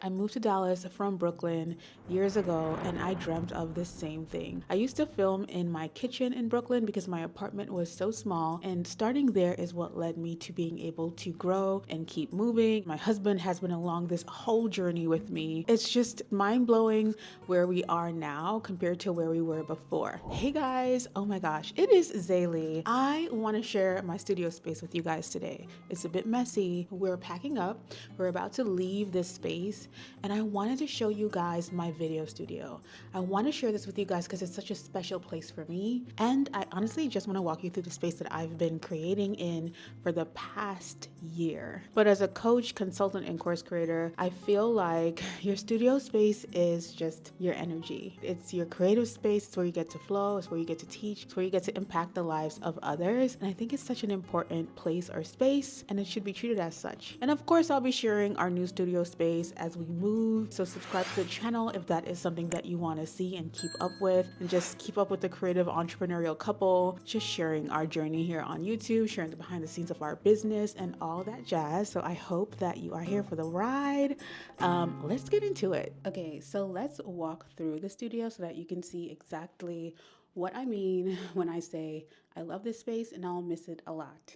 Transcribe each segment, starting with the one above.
I moved to Dallas from Brooklyn years ago and I dreamt of the same thing. I used to film in my kitchen in Brooklyn because my apartment was so small, and starting there is what led me to being able to grow and keep moving. My husband has been along this whole journey with me. It's just mind-blowing where we are now compared to where we were before. Hey guys, oh my gosh, it is Zaylee. I want to share my studio space with you guys today. It's a bit messy. We're packing up. We're about to leave this space, and I wanted to show you guys my video studio. I want to share this with you guys because it's such a special place for me, and I honestly just want to walk you through the space that I've been creating in for the past year. But as a coach, consultant, and course creator, I feel like your studio space is just your energy. It's your creative space. It's where you get to flow. It's where you get to teach. It's where you get to impact the lives of others. And I think it's such an important place or space, and it should be treated as such. And of course, I'll be sharing our new studio space as we move. So subscribe to the channel if that is something that you want to see and keep up with, and just keep up with the creative entrepreneurial couple, just sharing our journey here on YouTube, sharing the behind the scenes of our business and all that jazz. So I hope that you are here for the ride. Let's get into it. Okay, so let's walk through the studio so that you can see exactly what I mean when I say I love this space and I'll miss it a lot.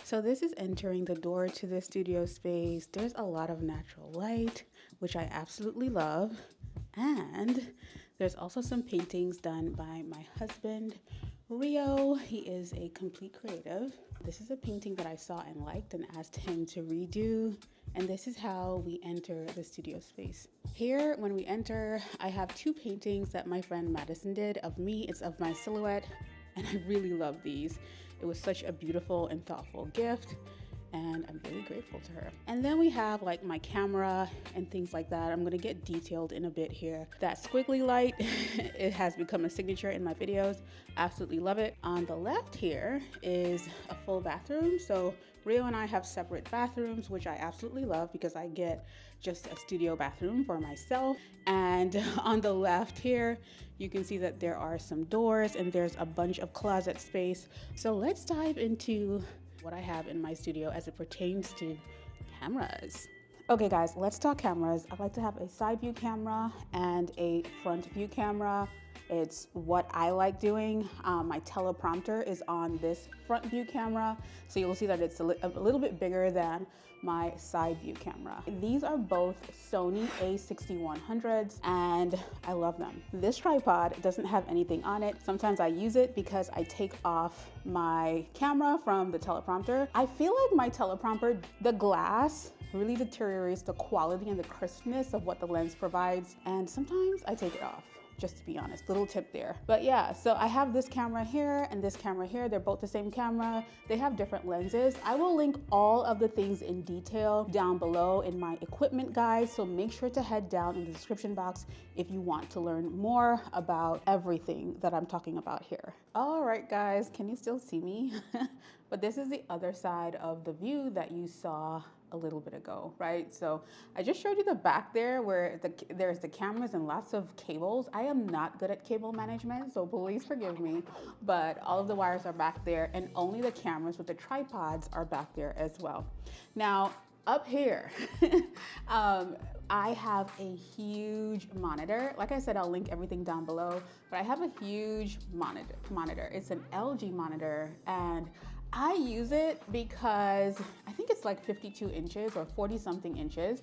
So this is entering the door to the studio space. There's a lot of natural light, which I absolutely love. And there's also some paintings done by my husband, Rio. He is a complete creative. This is a painting that I saw and liked and asked him to redo. And this is how we enter the studio space. Here, when we enter, I have two paintings that my friend Madison did of me. It's of my silhouette, and I really love these. It was such a beautiful and thoughtful gift, and I'm really grateful to her. And then we have like my camera and things like that. I'm gonna get detailed in a bit here. That squiggly light, it has become a signature in my videos. Absolutely love it. On the left here is a full bathroom. So Rio and I have separate bathrooms, which I absolutely love because I get just a studio bathroom for myself. And on the left here, you can see that there are some doors and there's a bunch of closet space. So let's dive into what I have in my studio as it pertains to cameras. Okay guys, let's talk cameras. I like to have a side view camera and a front view camera. It's what I like doing. My teleprompter is on this front view camera, so you'll see that it's a little bit bigger than my side view camera. These are both Sony a6100s, and I love them. This tripod doesn't have anything on it. Sometimes I use it because I take off my camera from the teleprompter. I feel like my teleprompter, the glass really deteriorates the quality and the crispness of what the lens provides, and sometimes I take it off, just to be honest. Little tip there. But yeah, so I have this camera here and this camera here. They're both the same camera. They have different lenses. I will link all of the things in detail down below in my equipment guide, so make sure to head down in the description box if you want to learn more about everything that I'm talking about here. All right guys, can you still see me? But this is the other side of the view that you saw a little bit ago, right? So I just showed you the back there where there's the cameras and lots of cables. I am not good at cable management, so please forgive me, but all of the wires are back there, and only the cameras with the tripods are back there as well. Now, up here, I have a huge monitor. Like I said, I'll link everything down below, but I have a huge monitor. It's an LG monitor, and I use it because I think it's like 52 inches or 40 something inches,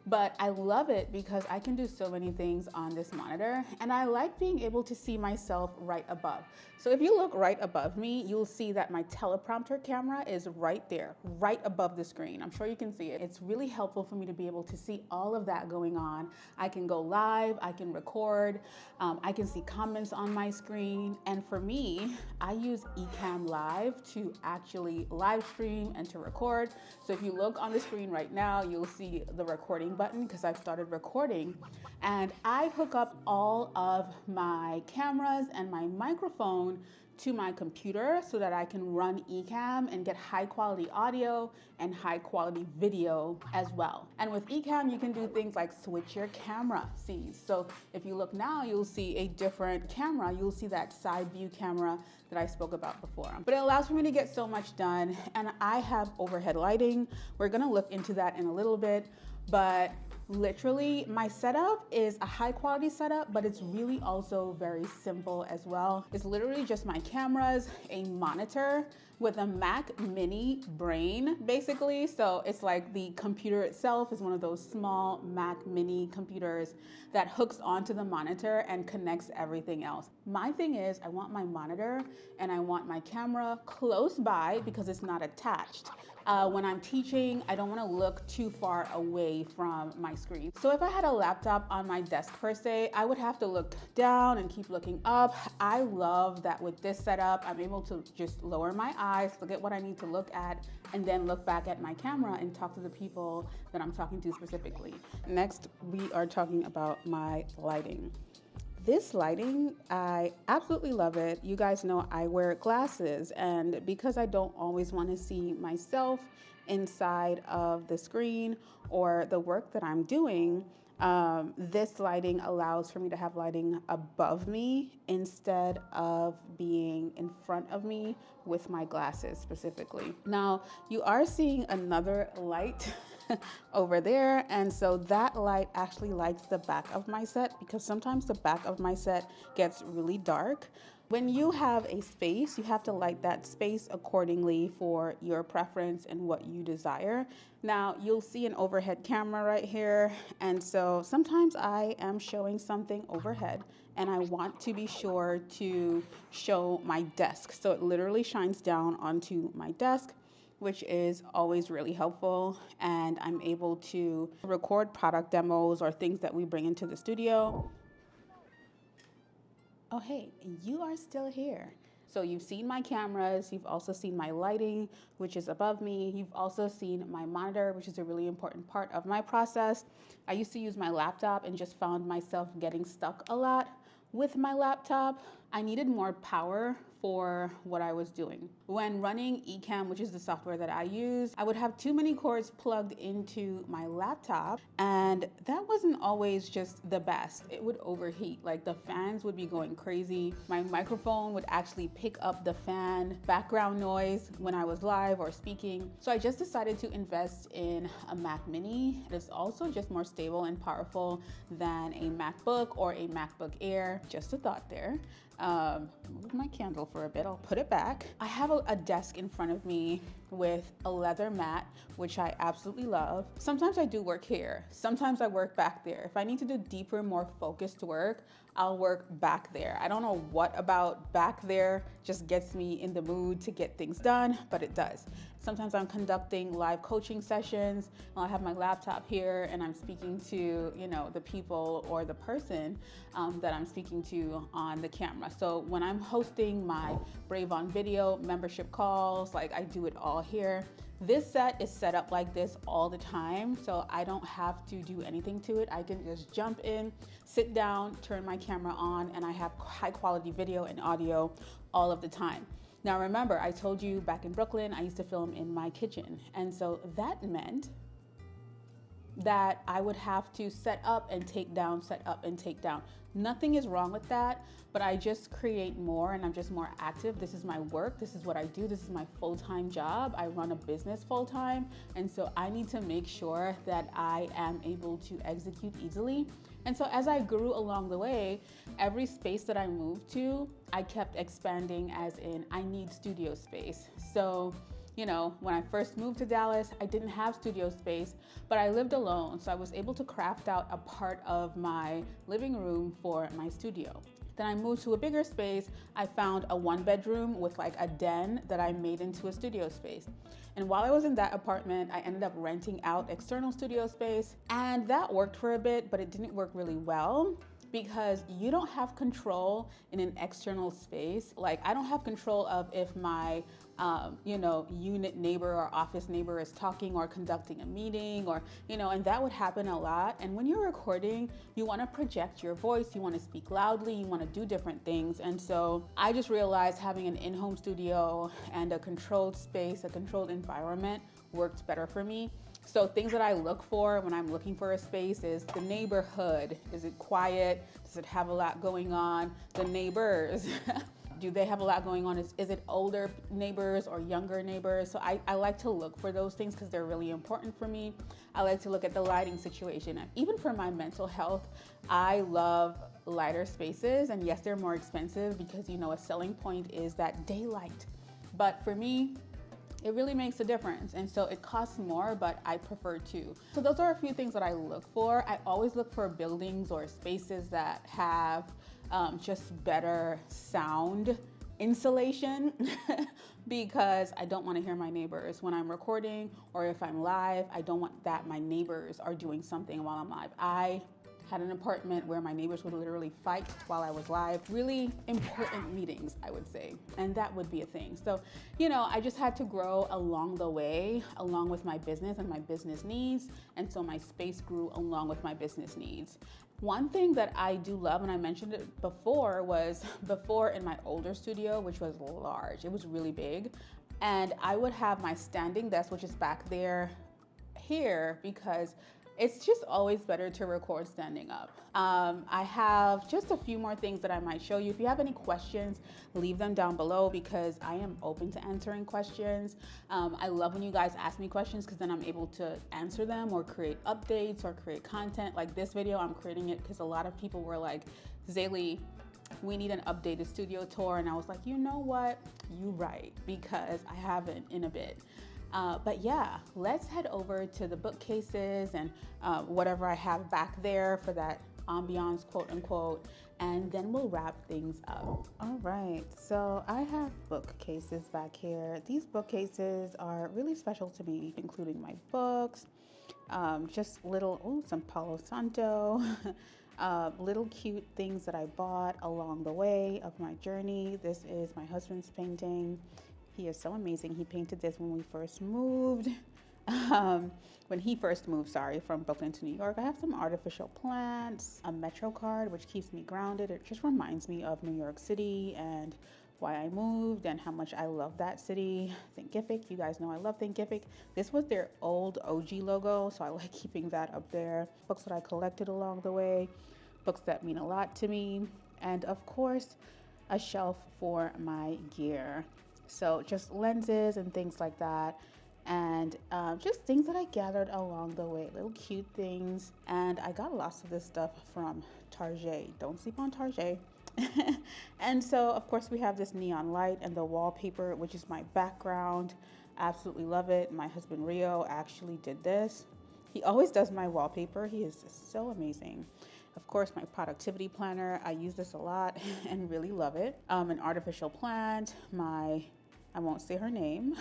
but I love it because I can do so many things on this monitor, and I like being able to see myself right above. So if you look right above me, you'll see that my teleprompter camera is right there, right above the screen. I'm sure you can see it. It's really helpful for me to be able to see all of that going on. I can go live, I can record, I can see comments on my screen. And for me, I use Ecamm Live to actually live stream and to record. So if you look on the screen right now, you'll see the recording button because I've started recording, and I hook up all of my cameras and my microphone to my computer so that I can run Ecamm and get high quality audio and high quality video as well. And with Ecamm, you can do things like switch your camera scenes. So if you look now, you'll see a different camera. You'll see that side view camera that I spoke about before. But it allows for me to get so much done, and I have overhead lighting. We're gonna look into that in a little bit, but Literally, my setup is a high quality setup, but it's really also very simple as well. It's literally just my cameras, a monitor with a Mac mini brain, basically. So it's like the computer itself is one of those small Mac mini computers that hooks onto the monitor and connects everything else. My thing is, I want my monitor and I want my camera close by because it's not attached. When I'm teaching, I don't want to look too far away from my screen. So if I had a laptop on my desk per se, I would have to look down and keep looking up. I love that with this setup, I'm able to just lower my eyes, look at what I need to look at, and then look back at my camera and talk to the people that I'm talking to specifically. Next, we are talking about my lighting. This lighting, I absolutely love it. You guys know I wear glasses, and because I don't always want to see myself inside of the screen or the work that I'm doing, this lighting allows for me to have lighting above me instead of being in front of me with my glasses specifically. Now, you are seeing another light over there, and so that light actually lights the back of my set because sometimes the back of my set gets really dark. When you have a space, you have to light that space accordingly for your preference and what you desire. Now, you'll see an overhead camera right here, and so sometimes I am showing something overhead and I want to be sure to show my desk. So it literally shines down onto my desk, which is always really helpful. And I'm able to record product demos or things that we bring into the studio. Oh, hey, you are still here. So you've seen my cameras, you've also seen my lighting, which is above me. You've also seen my monitor, which is a really important part of my process. I used to use my laptop and just found myself getting stuck a lot with my laptop. I needed more power for what I was doing. When running Ecamm, which is the software that I use, I would have too many cords plugged into my laptop, and that wasn't always just the best. It would overheat, like the fans would be going crazy. My microphone would actually pick up the fan background noise when I was live or speaking. So I just decided to invest in a Mac Mini. It's also just more stable and powerful than a MacBook or a MacBook Air. Just a thought there. Move my candle for a bit, I'll put it back. I have a desk in front of me with a leather mat, which I absolutely love. Sometimes I do work here, sometimes I work back there. If I need to do deeper, more focused work, I'll work back there. I don't know what about back there just gets me in the mood to get things done, but it does. Sometimes I'm conducting live coaching sessions. I'll have my laptop here and I'm speaking to, the people or the person that I'm speaking to on the camera. So when I'm hosting my Brave on Video membership calls, like I do it all here. This set is set up like this all the time, so I don't have to do anything to it. I can just jump in, sit down, turn my camera on, and I have high quality video and audio all of the time. Now remember, I told you back in Brooklyn, I used to film in my kitchen. And so that meant that I would have to set up and take down, set up and take down. Nothing is wrong with that, but I just create more and I'm just more active. This is my work. This is what I do. This is my full-time job. I run a business full-time. And so I need to make sure that I am able to execute easily. And so as I grew along the way, every space that I moved to, I kept expanding as in I need studio space. So when I first moved to Dallas, I didn't have studio space, but I lived alone. So I was able to craft out a part of my living room for my studio. Then I moved to a bigger space. I found a 1-bedroom with like a den that I made into a studio space. And while I was in that apartment, I ended up renting out external studio space, and that worked for a bit, but it didn't work really well because you don't have control in an external space. Like I don't have control of if my unit neighbor or office neighbor is talking or conducting a meeting or, and that would happen a lot. And when you're recording, you want to project your voice, you want to speak loudly, you want to do different things. And so I just realized having an in-home studio and a controlled space, a controlled environment worked better for me. So things that I look for when I'm looking for a space is the neighborhood. Is it quiet? Does it have a lot going on? The neighbors. Do they have a lot going on? Is it older neighbors or younger neighbors? So I like to look for those things because they're really important for me. I like to look at the lighting situation. And even for my mental health, I love lighter spaces. And yes, they're more expensive because, you know, a selling point is that daylight. But for me, it really makes a difference. And so it costs more, but I prefer to. So those are a few things that I look for. I always look for buildings or spaces that have just better sound insulation because I don't want to hear my neighbors when I'm recording, or if I'm live, I don't want that my neighbors are doing something while I'm live. I had an apartment where my neighbors would literally fight while I was live. Really important meetings, I would say, and that would be a thing. So, you know, I just had to grow along the way, along with my business and my business needs, and so my space grew along with my business needs. One thing that I do love, and I mentioned it before, was before in my older studio, which was large. It was really big, and I would have my standing desk, which is back there here, because it's just always better to record standing up. I have just a few more things that I might show you. If you have any questions, leave them down below because I am open to answering questions. I love when you guys ask me questions because then I'm able to answer them or create updates or create content. Like this video, I'm creating it because a lot of people were like, Zaylee, we need an updated studio tour. And I was like, you know what? You right, because I haven't in a bit. But yeah, let's head over to the bookcases and whatever I have back there for that ambiance, quote unquote, and then we'll wrap things up. All right, so I have bookcases back here. These bookcases are really special to me, including my books, just little, some Palo Santo, little cute things that I bought along the way of my journey. This is my husband's painting. He is so amazing. He painted this when we first moved. When he first moved, from Brooklyn to New York. I have some artificial plants, a Metro card, which keeps me grounded. It just reminds me of New York City and why I moved and how much I love that city. Thinkific, you guys know I love Thinkific. This was their old OG logo, so I like keeping that up there. Books that I collected along the way, books that mean a lot to me, and of course, a shelf for my gear. So just lenses and things like that, and just things that I gathered along the way, little cute things. And I got lots of this stuff from Target. Don't sleep on Target. And so of course we have this neon light and the wallpaper, which is my background. Absolutely love it. My husband Rio actually did this. He always does my wallpaper. He is so amazing. Of course, my productivity planner. I use this a lot and really love it. An artificial plant, I won't say her name,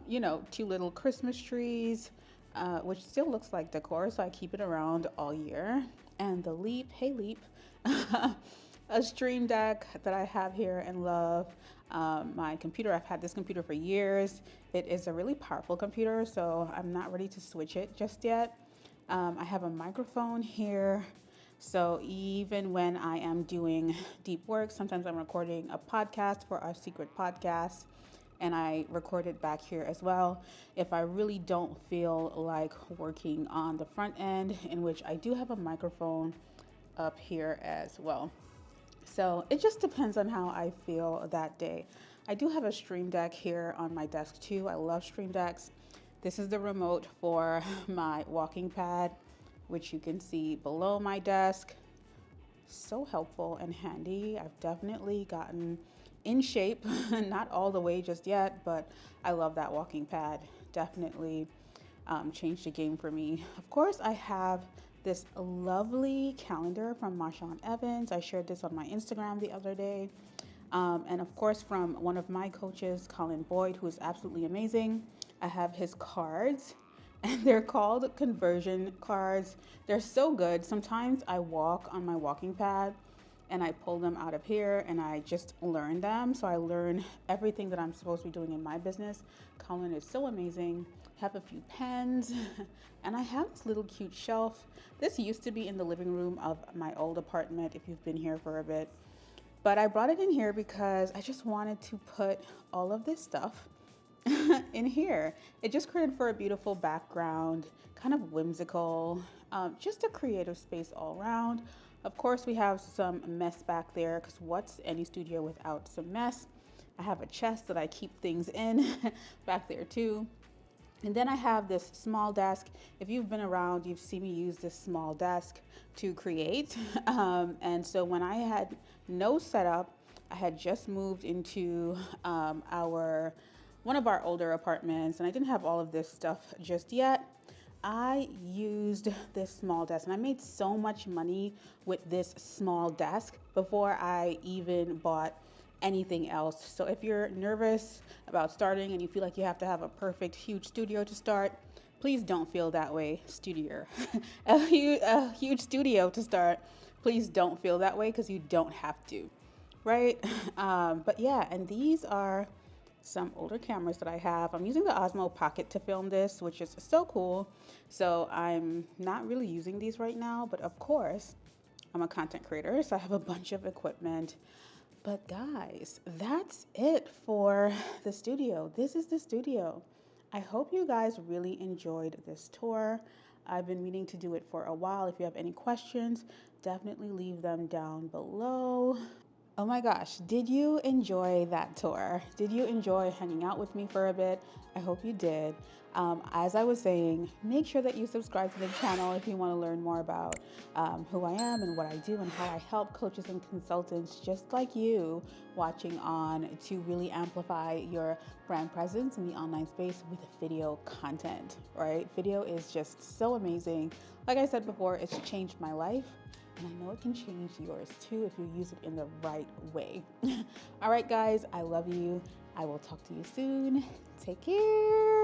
you know, 2 little Christmas trees, which still looks like decor, so I keep it around all year. And the Leap, hey Leap, a stream deck that I have here and love. My computer, I've had this computer for years. It is a really powerful computer, so I'm not ready to switch it just yet. I have a microphone here. So even when I am doing deep work, sometimes I'm recording a podcast for our secret podcast, and I record it back here as well. If I really don't feel like working on the front end, in which I do have a microphone up here as well. So it just depends on how I feel that day. I do have a stream deck here on my desk too. I love stream decks. This is the remote for my walking pad, which you can see below my desk. So helpful and handy. I've definitely gotten in shape, not all the way just yet, but I love that walking pad. Definitely changed the game for me. Of course, I have this lovely calendar from Marshawn Evans. I shared this on my Instagram the other day. And of course, from one of my coaches, Colin Boyd, who is absolutely amazing. I have his cards, and they're called conversion cards. They're so good. Sometimes I walk on my walking pad and I pull them out of here and I just learn them. So I learn everything that I'm supposed to be doing in my business. Colin is so amazing. I have a few pens and I have this little cute shelf. This used to be in the living room of my old apartment, if you've been here for a bit. But I brought it in here because I just wanted to put all of this stuff in here. It just created for a beautiful background, kind of whimsical, just a creative space all around. Of course, we have some mess back there because what's any studio without some mess? I have a chest that I keep things in back there too. And then I have this small desk. If you've been around, you've seen me use this small desk to create. And so when I had no setup, I had just moved into our one of our older apartments, and I didn't have all of this stuff just yet. I used this small desk, and I made so much money with this small desk before I even bought anything else. So if you're nervous about starting and you feel like you have to have a perfect huge studio to start, please don't feel that way. Studio, a huge studio to start. Please don't feel that way because you don't have to, right? But yeah, and these are some older cameras that I have. I'm using the Osmo Pocket to film this, which is so cool. So I'm not really using these right now, but of course, I'm a content creator, so I have a bunch of equipment. But guys, that's it for the studio. This is the studio. I hope you guys really enjoyed this tour. I've been meaning to do it for a while. If you have any questions, definitely leave them down below. Oh my gosh, did you enjoy that tour? Did you enjoy hanging out with me for a bit? I hope you did. As I was saying, make sure that you subscribe to the channel if you want to learn more about who I am and what I do and how I help coaches and consultants just like you watching on to really amplify your brand presence in the online space with video content, right? Video is just so amazing. Like I said before, it's changed my life. And I know it can change yours too if you use it in the right way. All right, guys, I love you. I will talk to you soon. Take care.